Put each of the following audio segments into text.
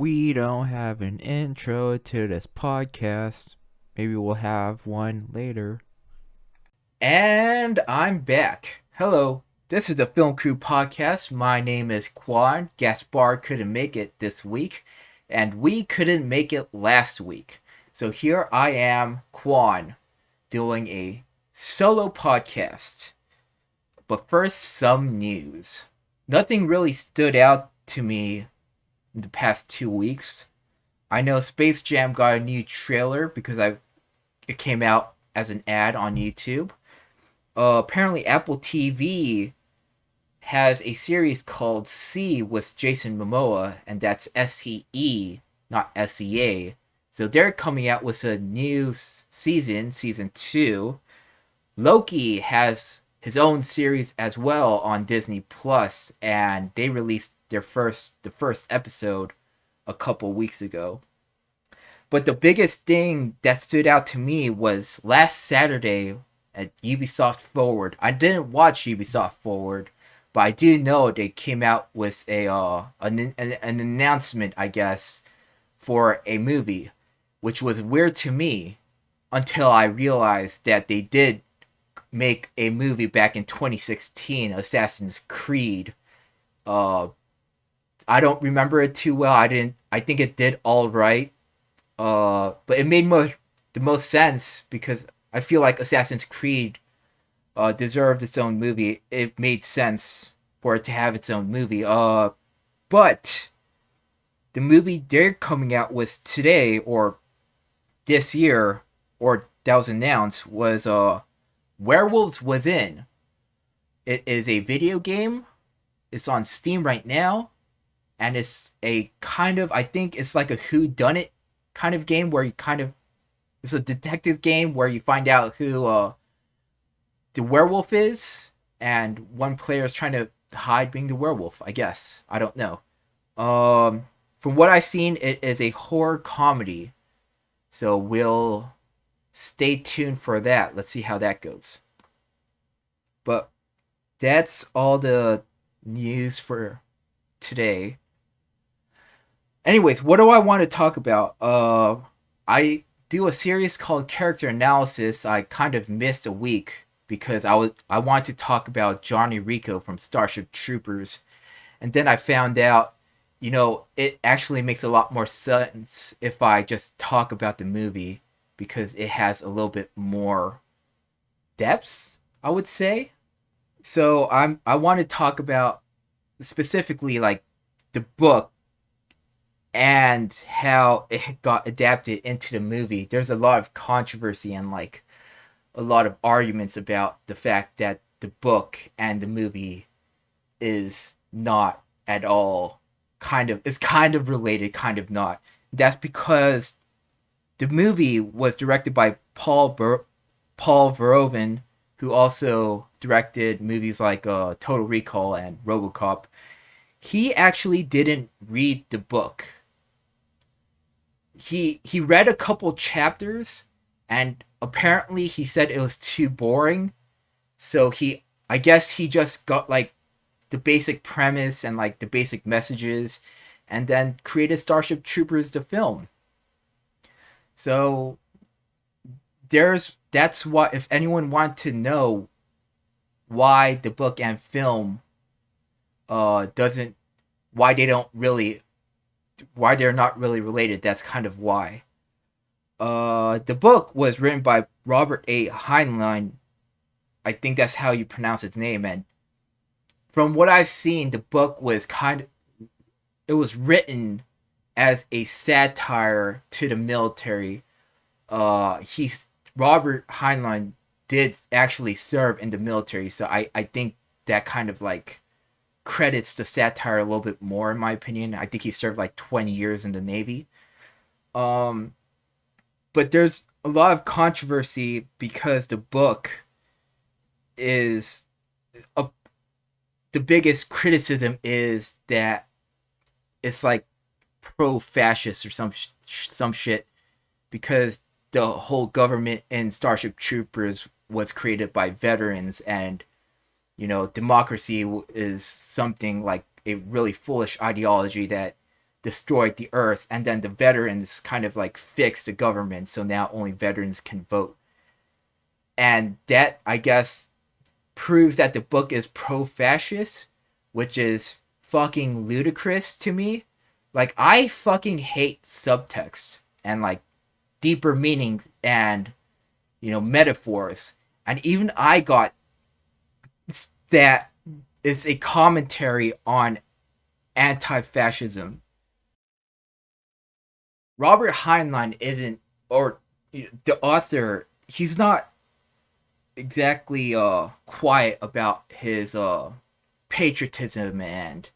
We don't have an intro to this podcast. Maybe we'll have one later. And I'm back. Hello, this is the Film Crew Podcast. My name is Quan. Gaspar couldn't make it this week, and we couldn't make it last week. So here I am, Quan, doing a solo podcast. But first, some news. Nothing really stood out to me in the past 2 weeks. I know Space Jam got a new trailer because it came out as an ad on YouTube. Apparently, Apple TV has a series called See with Jason Momoa, and that's SEE, not SEA. So they're coming out with a new season 2. Loki has his own series as well on Disney Plus, and they released the first episode a couple weeks ago. But the biggest thing that stood out to me was last Saturday at Ubisoft Forward. I didn't watch Ubisoft Forward, but I do know they came out with an announcement, I guess, for a movie, which was weird to me until I realized that they did make a movie back in 2016, Assassin's Creed. I don't remember it too well. I think it did all right. But it made the most sense because I feel like Assassin's Creed deserved its own movie. It made sense for it to have its own movie. But the movie they're coming out with today or this year, or that was announced, was Werewolves Within. It is a video game. It's on Steam right now, and it's a kind of, I think it's like a whodunit kind of game where it's a detective game where you find out who the werewolf is, and one player is trying to hide being the werewolf, I guess. I don't know. From what I've seen, it is a horror comedy, so we'll stay tuned for that. Let's see how that goes. But that's all the news for today. Anyways, what do I want to talk about? I do a series called Character Analysis. I kind of missed a week because I wanted to talk about Johnny Rico from Starship Troopers, and then I found out, it actually makes a lot more sense if I just talk about the movie because it has a little bit more depths, I would say. So I want to talk about specifically like the book and how it got adapted into the movie. There's a lot of controversy and like a lot of arguments about the fact that the book and the movie is not at all it's kind of related, kind of not. That's because the movie was directed by Paul Verhoeven, who also directed movies like Total Recall and RoboCop. He actually didn't read the book. He read a couple chapters, and apparently he said it was too boring. So I guess he just got like the basic premise and like the basic messages, and then created Starship Troopers the film. So that's what, if anyone wanted to know why the book and film doesn't why they don't really why they're not really related, that's kind of why. The book was written by Robert A. Heinlein. I think that's how you pronounce his name, and from what I've seen, the book was it was written as a satire to the military. Robert Heinlein did actually serve in the military, so I think that kind of like credits the satire a little bit more, in my opinion. I think he served like 20 years in the Navy. But there's a lot of controversy because the book is the biggest criticism is that it's like pro-fascist or some shit, because the whole government in Starship Troopers was created by veterans, and democracy is something like a really foolish ideology that destroyed the Earth, and then the veterans kind of like fixed the government, so now only veterans can vote. And that, I guess, proves that the book is pro-fascist, which is fucking ludicrous to me. Like, I fucking hate subtext and like deeper meaning and, metaphors. And even I got that it's a commentary on anti-fascism. Robert Heinlein isn't, or the author, he's not exactly quiet about his patriotism and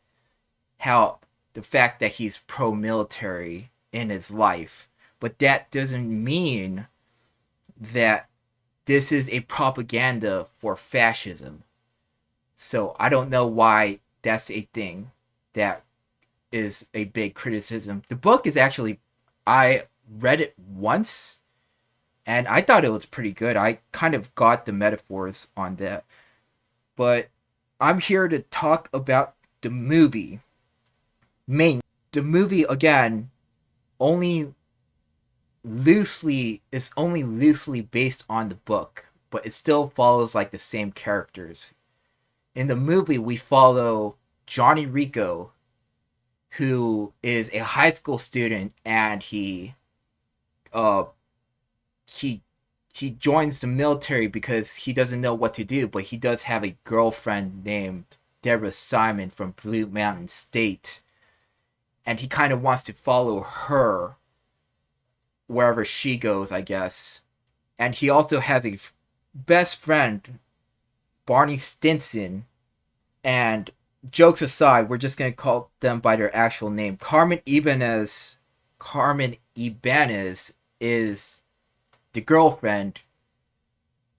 how the fact that he's pro-military in his life. But that doesn't mean that this is a propaganda for fascism. So I don't know why that's a thing that is a big criticism. The book is actually, I read it once and I thought it was pretty good. I kind of got the metaphors on that. But I'm here to talk about the movie. The movie, again, only is only loosely based on the book, but it still follows like the same characters. In the movie, we follow Johnny Rico, who is a high school student, and uh he he joins the military because he doesn't know what to do, but he does have a girlfriend named Deborah Simon from Blue Mountain State, and he kind of wants to follow her wherever she goes, I guess. And he also has a best friend, Barney Stinson, and jokes aside, we're just gonna call them by their actual name. Carmen Ibanez. Carmen Ibanez is the girlfriend,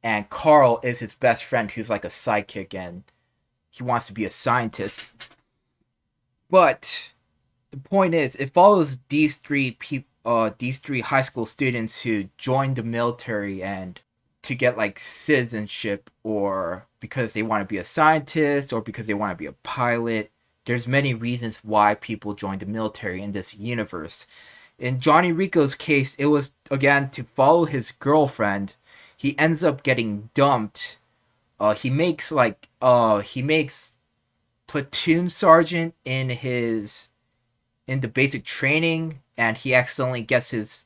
and Carl is his best friend, who's like a sidekick, and he wants to be a scientist. But the point is, it follows these three high school students who join the military and to get like citizenship, or because they want to be a scientist, or because they want to be a pilot. There's many reasons why people join the military in this universe. In Johnny Rico's case, it was again to follow his girlfriend. He ends up getting dumped. He makes platoon sergeant in the basic training, and he accidentally gets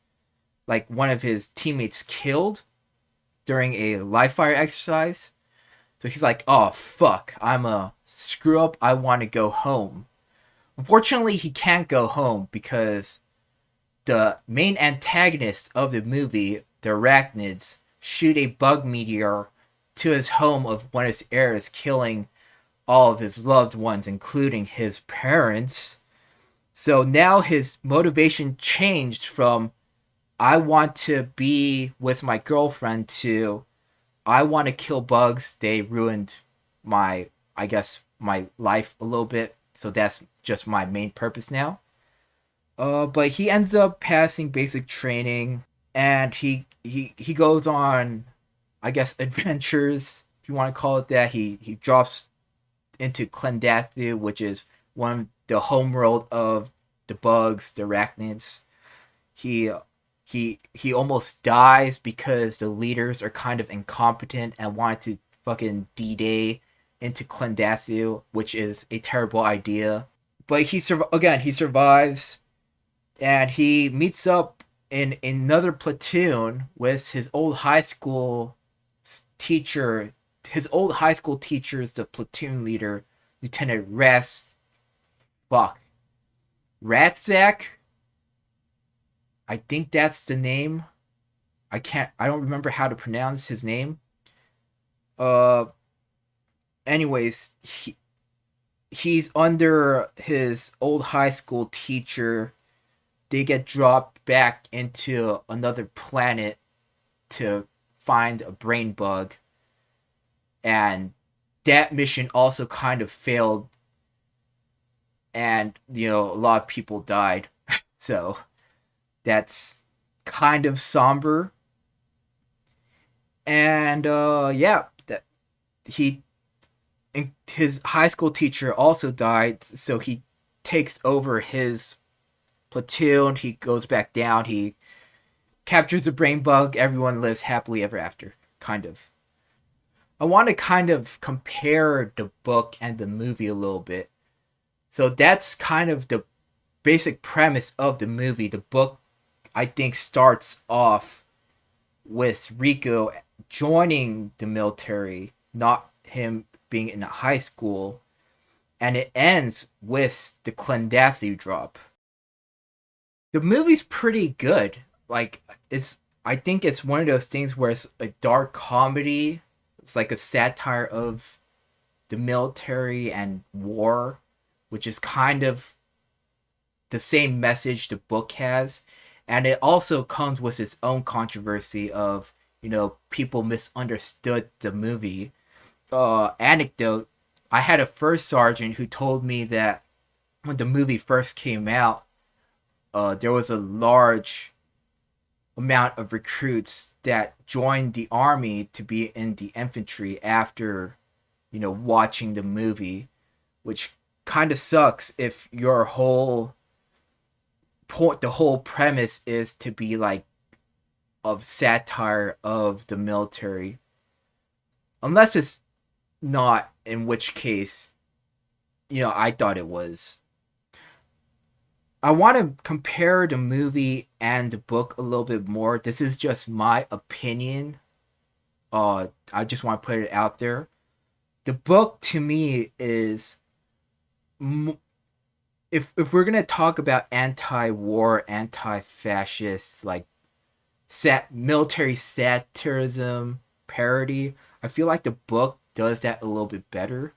one of his teammates killed during a live fire exercise. So he's like, oh fuck, I'm a screw up, I want to go home. Unfortunately, he can't go home because the main antagonists of the movie, the Arachnids, shoot a bug meteor to his home of one of his heirs, killing all of his loved ones, including his parents. So now his motivation changed from I want to be with my girlfriend to I want to kill bugs. They ruined my life a little bit. So that's just my main purpose now. But he ends up passing basic training, and he goes on, I guess, adventures, if you want to call it that. He drops into Clendathu, which is one of the homeworld of the bugs, the arachnids. He almost dies because the leaders are kind of incompetent and wanted to fucking D-Day into Clendathu, which is a terrible idea. But he survives, and he meets up in another platoon with his old high school teacher. His old high school teacher is the platoon leader, Lieutenant Ratzak. I think that's the name. I don't remember how to pronounce his name. Anyways, he's under his old high school teacher. They get dropped back into another planet to find a brain bug. And that mission also kind of failed. And, a lot of people died. So that's kind of somber. And that his high school teacher also died, so he takes over his platoon. He goes back down. He captures the brain bug. Everyone lives happily ever after. Kind of. I want to kind of compare the book and the movie a little bit. So that's kind of the basic premise of the movie. The book, I think, starts off with Rico joining the military, not him being in high school, and it ends with the Clendathu drop. The movie's pretty good. Like I think it's one of those things where it's a dark comedy. It's like a satire of the military and war, which is kind of the same message the book has. And it also comes with its own controversy of, people misunderstood the movie. Anecdote, I had a first sergeant who told me that when the movie first came out, there was a large amount of recruits that joined the army to be in the infantry after, watching the movie, which kind of sucks if your whole point, the whole premise is to be like of satire of the military. Unless it's not, in which case, I thought it was. I want to compare the movie and the book a little bit more. This is just my opinion. I just want to put it out there. The book to me is, if we're gonna talk about anti-war, anti-fascist, like military satirism parody, I feel like the book does that a little bit better.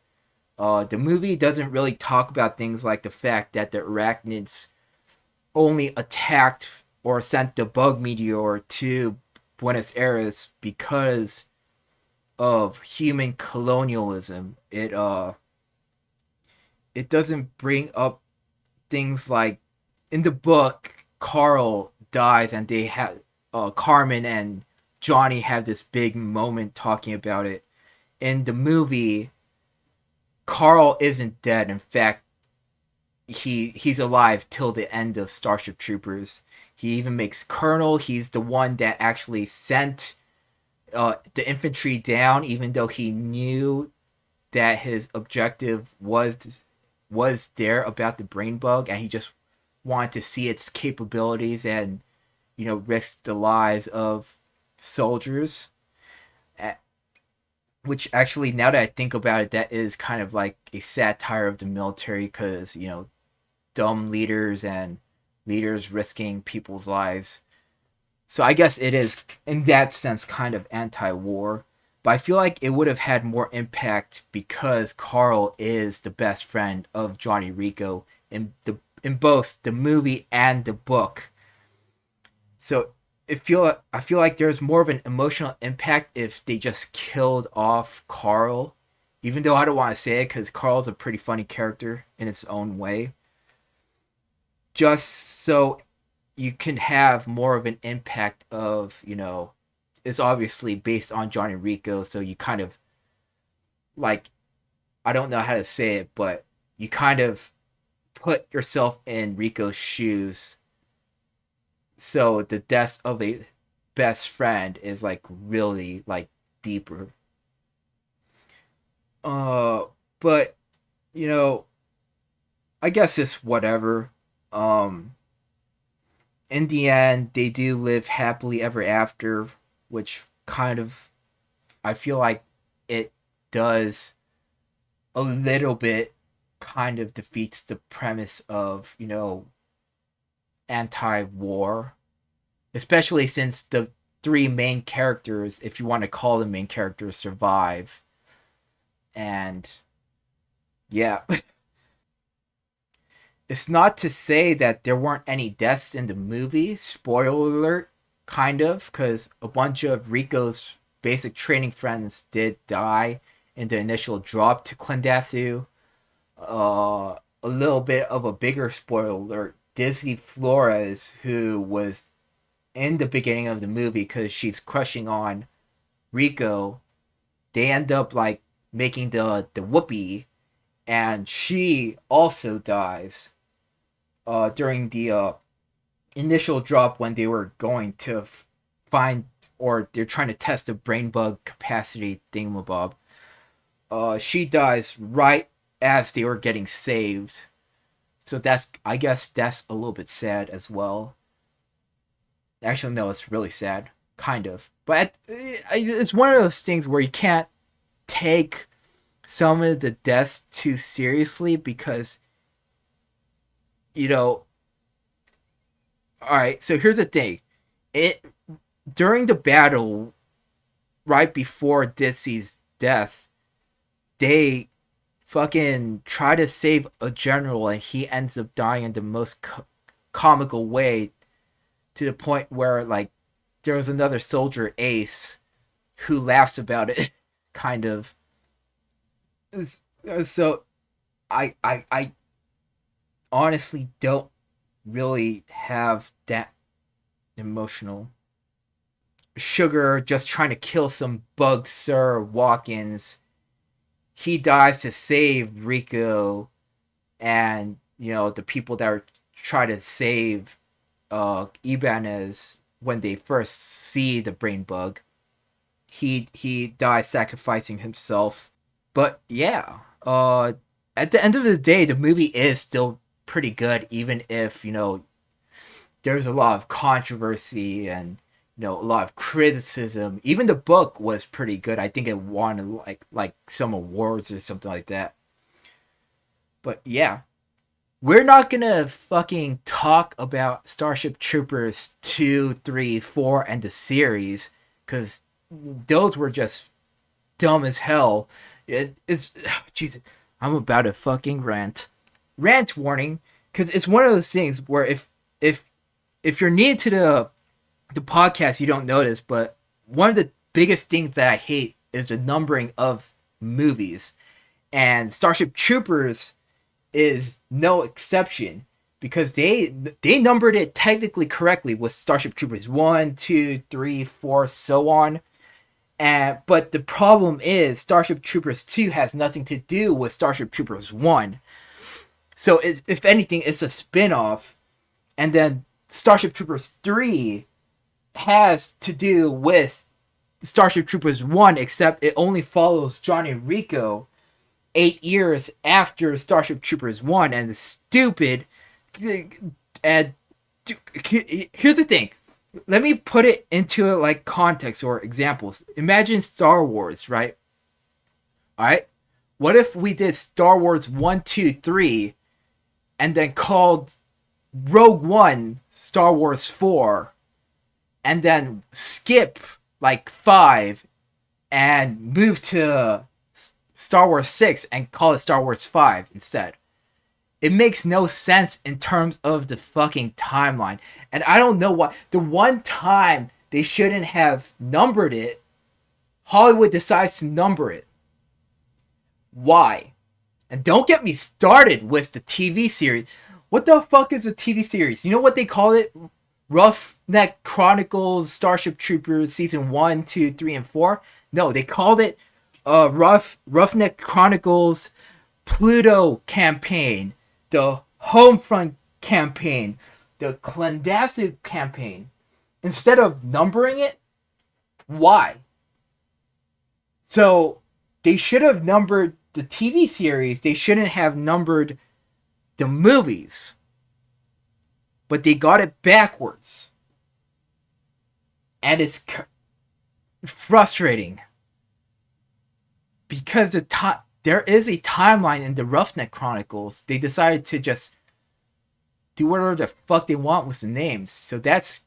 The movie doesn't really talk about things like the fact that the arachnids only attacked or sent the bug meteor to Buenos Aires because of human colonialism. It doesn't bring up things like, in the book, Carl dies and they have Carmen and Johnny have this big moment talking about it. In the movie, Carl isn't dead. In fact, he's alive till the end of Starship Troopers. He even makes Colonel. He's the one that actually sent the infantry down, even though he knew that his objective was there about the brain bug, and he just wanted to see its capabilities and risk the lives of soldiers. Which actually, now that I think about it, that is kind of like a satire of the military, because dumb leaders and leaders risking people's lives. So I guess it is, in that sense, kind of anti-war. But I feel like it would have had more impact because Carl is the best friend of Johnny Rico in both the movie and the book. So I feel like there's more of an emotional impact if they just killed off Carl. Even though I don't want to say it, because Carl's a pretty funny character in its own way. Just so you can have more of an impact of, it's obviously based on Johnny Rico, so you kind of, like, I don't know how to say it, but you kind of put yourself in Rico's shoes. So the death of a best friend is like really like deeper. Uh but you know, I guess it's whatever. Um in the end they do live happily ever after, which kind of, I feel like it does a little bit kind of defeats the premise of, anti-war, especially since the three main characters, if you want to call them main characters, survive. And yeah, it's not to say that there weren't any deaths in the movie. Spoiler alert, kind of, because a bunch of Rico's basic training friends did die in the initial drop to Clendathu. A little bit of a bigger spoiler alert: Disney Flores, who was in the beginning of the movie because she's crushing on Rico, they end up like making the whoopee, and she also dies during the initial drop when they were going to find, or they're trying to test the brain bug capacity thingamabob. She dies right as they were getting saved. So I guess that's a little bit sad as well. Actually, no, it's really sad, kind of. But it's one of those things where you can't take some of the deaths too seriously because, you know. All right, so here's the thing. It During the battle, right before Ditsie's death, they fucking try to save a general, and he ends up dying in the most comical way, to the point where like there was another soldier, Ace, who laughs about it, kind of. So I honestly don't really have that emotional. Sugar just trying to kill some bug sir walk-ins. He dies to save Rico and, the people that are trying to save Ibanez when they first see the brain bug. He dies sacrificing himself. But yeah, at the end of the day, the movie is still pretty good, even if, there's a lot of controversy and, a lot of criticism. Even the book was pretty good. I think it won like some awards or something like that. But yeah, we're not gonna fucking talk about Starship Troopers 2, 3, 4, and the series, because those were just dumb as hell. It's Jesus. I'm about to fucking rant. Rant warning, because it's one of those things where if you're new to the podcast, you don't notice, but one of the biggest things that I hate is the numbering of movies, and Starship Troopers is no exception, because they numbered it technically correctly with Starship Troopers 1, 2, 3, 4, so on. But the problem is Starship Troopers 2 has nothing to do with Starship Troopers 1. So if anything, it's a spin-off. And then Starship Troopers 3 has to do with Starship Troopers 1, except it only follows Johnny Rico 8 years after Starship Troopers 1, and it's stupid. And here's the thing. Let me put it into like context or examples. Imagine Star Wars, right? Alright? What if we did Star Wars 1, 2, 3, and then called Rogue One Star Wars 4, and then skip like 5 and move to Star Wars 6 and call it Star Wars 5 instead? It makes no sense in terms of the fucking timeline. And I don't know why. The one time they shouldn't have numbered it, Hollywood decides to number it. Why? And don't get me started with the TV series. What the fuck is a TV series? You know what they call it? Roughneck Chronicles Starship Troopers Season 1, 2, 3, and 4? No, they called it Roughneck Chronicles Pluto Campaign, the Homefront Campaign, the Clandestine Campaign. Instead of numbering it, why? So they should have numbered the TV series. They shouldn't have numbered the movies. But they got it backwards. And it's frustrating. Because there is a timeline in the Roughneck Chronicles. They decided to just do whatever the fuck they want with the names. So that's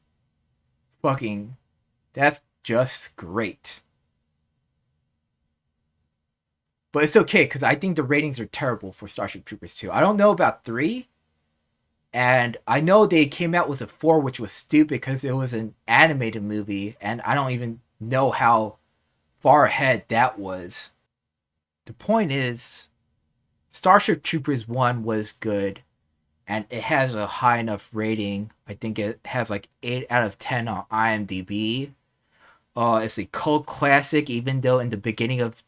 just great. But it's okay, because I think the ratings are terrible for Starship Troopers 2. I don't know about 3. And I know they came out with a 4, which was stupid because it was an animated movie. And I don't even know how far ahead that was. The point is, Starship Troopers 1 was good. And it has a high enough rating. I think it has like 8 out of 10 on IMDb. It's a cult classic, even though in the beginning of,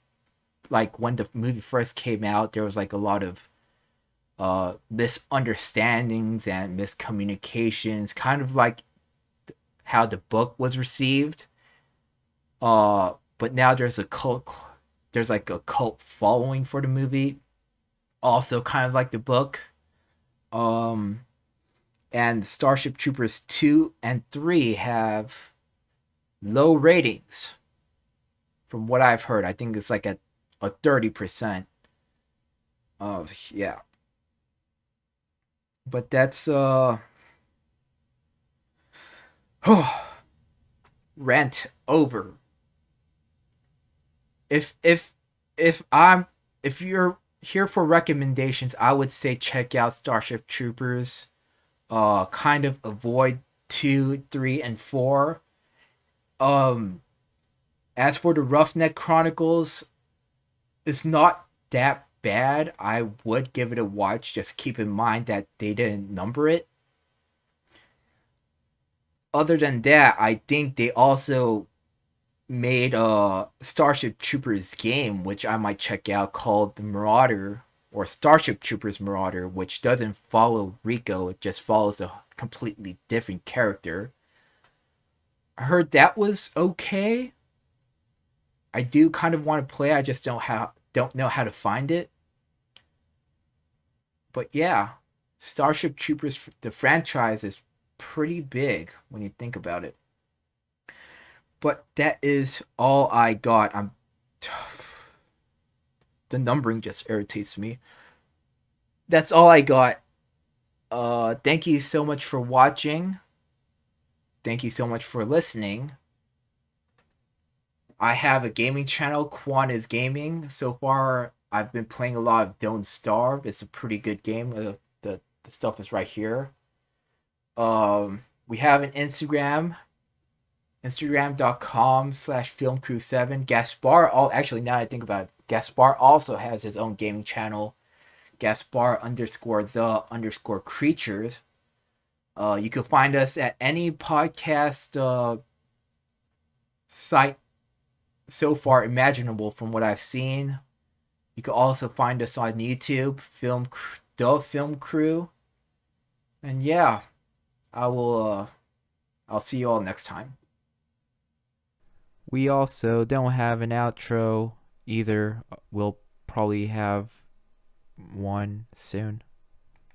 like, when the movie first came out, there was like a lot of misunderstandings and miscommunications, kind of like how the book was received. But now there's like a cult following for the movie, also kind of like the book. Um, and Starship Troopers 2 and 3 have low ratings from what I've heard. I think it's like a 30% of, yeah. But that's rant over. If if if I'm if you're here for recommendations, I would say check out Starship Troopers. Kind of avoid 2, 3, and 4. Um as for the Roughneck Chronicles, it's not that bad. I would give it a watch. Just keep in mind that they didn't number it. Other than that, I think they also made a Starship Troopers game, which I might check out, called the Marauder or Starship Troopers Marauder, which doesn't follow Rico. It just follows a completely different character. I heard that was okay. I do kind of want to play. I just don't know how to find it. But yeah, Starship Troopers, the franchise, is pretty big when you think about it. But that is all I got. I'm the numbering just irritates me. That's all I got. Thank you so much for watching. Thank you so much for listening. I have a gaming channel, Quan is Gaming. So far, I've been playing a lot of Don't Starve. It's a pretty good game. The stuff is right here. We have an Instagram, instagram.com/filmcrew7. Gaspar, actually, now I think about it, Gaspar also has his own gaming channel, Gaspar _the_ creatures. You can find us at any podcast site so far imaginable from what I've seen. You can also find us on YouTube, the Film Crew. And yeah, I'll see you all next time. We also don't have an outro either. We'll probably have one soon.